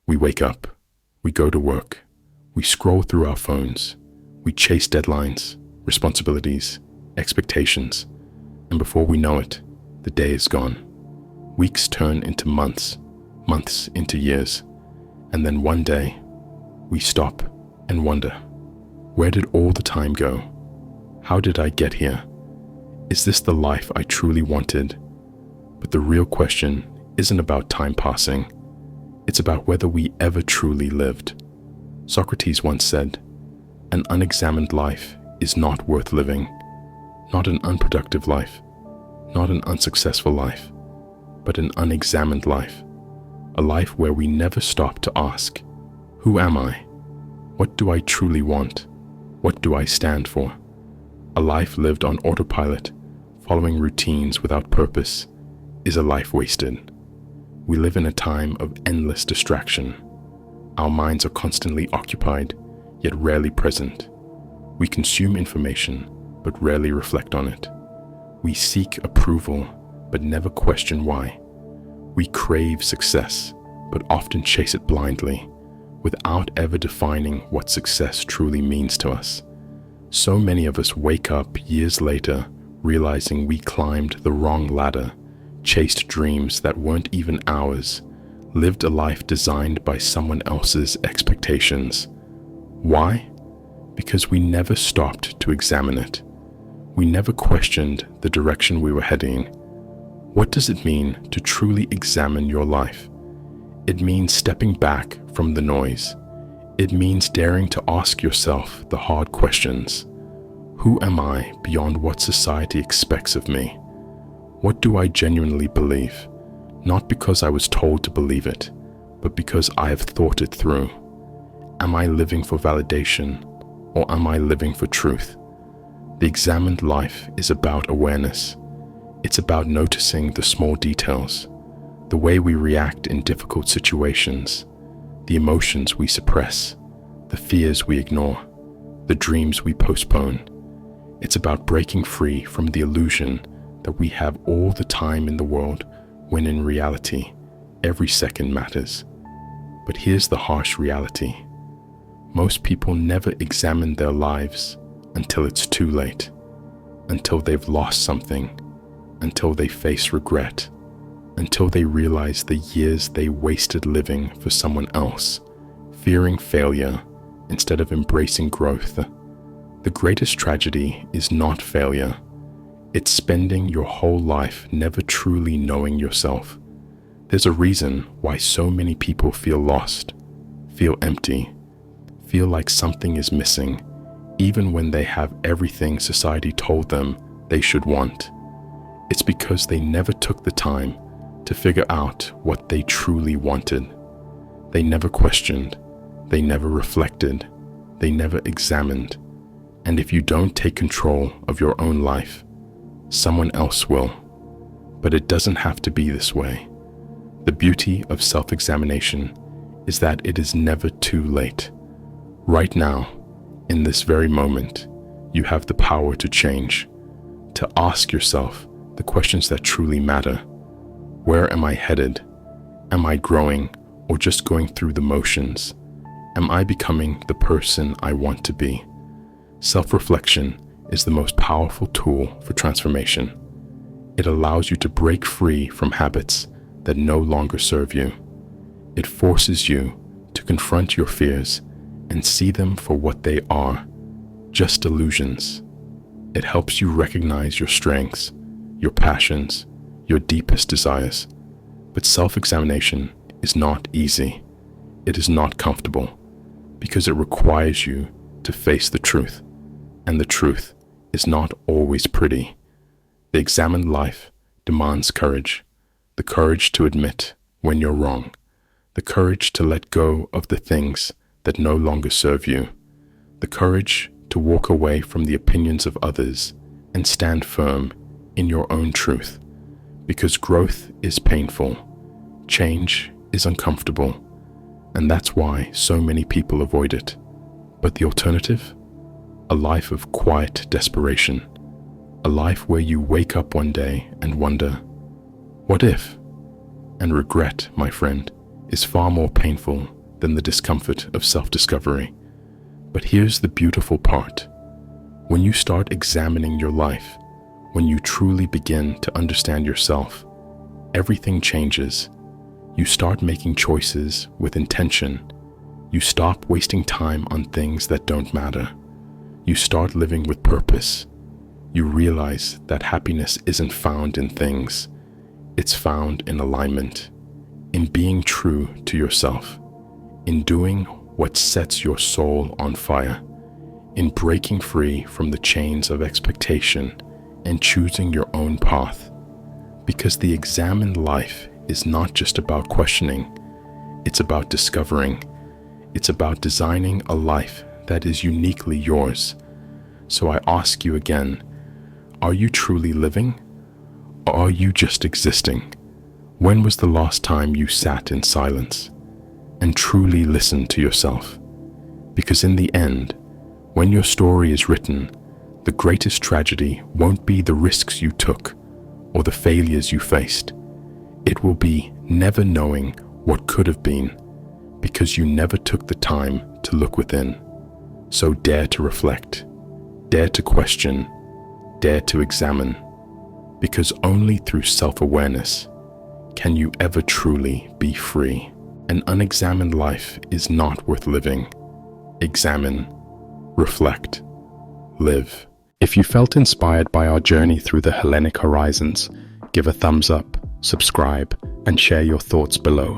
We wake up, we go to work, we scroll through our phones, we chase deadlines, responsibilities, expectations, and before we know it, the day is gone. Weeks turn into months, months into years, and then one day, we stop and wonder, where did all the time go? How did I get here? Is this the life I truly wanted? But the real question isn't about time passing. It's about whether we ever truly lived. Socrates once said, "An unexamined life is not worth living, not an unproductive life, not an unsuccessful life, but an unexamined life, a life where we never stop to ask, who am I? What do I truly want? What do I stand for?" A life lived on autopilot, following routines without purpose, is a life wasted. We live in a time of endless distraction. Our minds are constantly occupied, yet rarely present. We consume information, but rarely reflect on it. We seek approval, but never question why. We crave success, but often chase it blindly, without ever defining what success truly means to us. So many of us wake up years later realizing we climbed the wrong ladder, chased dreams that weren't even ours, lived a life designed by someone else's expectations. Why? Because we never stopped to examine it. We never questioned the direction we were heading. What does it mean to truly examine your life? It means stepping back from the noise. It means daring to ask yourself the hard questions. Who am I beyond what society expects of me? What do I genuinely believe? Not because I was told to believe it, but because I have thought it through. Am I living for validation, or am I living for truth? The examined life is about awareness. It's about noticing the small details, the way we react in difficult situations, the emotions we suppress, the fears we ignore, the dreams we postpone. It's about breaking free from the illusion that we have all the time in the world, when in reality, every second matters. But here's the harsh reality. Most people never examine their lives until it's too late, until they've lost something, until they face regret, until they realize the years they wasted living for someone else, fearing failure instead of embracing growth. The greatest tragedy is not failure. It's spending your whole life never truly knowing yourself. There's a reason why so many people feel lost, feel empty, feel like something is missing, even when they have everything society told them they should want. It's because they never took the time to figure out what they truly wanted. They never questioned, they never reflected, they never examined. And if you don't take control of your own life, someone else will. But it doesn't have to be this way. The beauty of self-examination is that it is never too late. Right now, in this very moment, you have the power to change, to ask yourself the questions that truly matter. Where am I headed? Am I growing or just going through the motions? Am I becoming the person I want to be? Self-reflection is the most powerful tool for transformation. It allows you to break free from habits that no longer serve you. It forces you to confront your fears and see them for what they are, just illusions. It helps you recognize your strengths, your passions, your deepest desires. But self-examination is not easy. It is not comfortable, because it requires you to face the truth. And the truth is not always pretty. The examined life demands courage. The courage to admit when you're wrong. The courage to let go of the things that no longer serve you. The courage to walk away from the opinions of others and stand firm in your own truth. Because growth is painful. Change is uncomfortable. And that's why so many people avoid it. But the alternative? A life of quiet desperation. A life where you wake up one day and wonder, what if? And regret, my friend, is far more painful than the discomfort of self-discovery. But here's the beautiful part. When you start examining your life, when you truly begin to understand yourself, everything changes. You start making choices with intention. You stop wasting time on things that don't matter. You start living with purpose. You realize that happiness isn't found in things. It's found in alignment, in being true to yourself, in doing what sets your soul on fire, in breaking free from the chains of expectation and choosing your own path. Because the examined life is not just about questioning, it's about discovering. It's about designing a life that is uniquely yours. So I ask you again, are you truly living? Or are you just existing? When was the last time you sat in silence and truly listened to yourself? Because in the end, when your story is written, the greatest tragedy won't be the risks you took or the failures you faced. It will be never knowing what could have been, because you never took the time to look within. So dare to reflect, dare to question, dare to examine, because only through self-awareness can you ever truly be free. An unexamined life is not worth living. Examine, reflect, live. If you felt inspired by our journey through the Hellenic Horizons, give a thumbs up, subscribe, and share your thoughts below.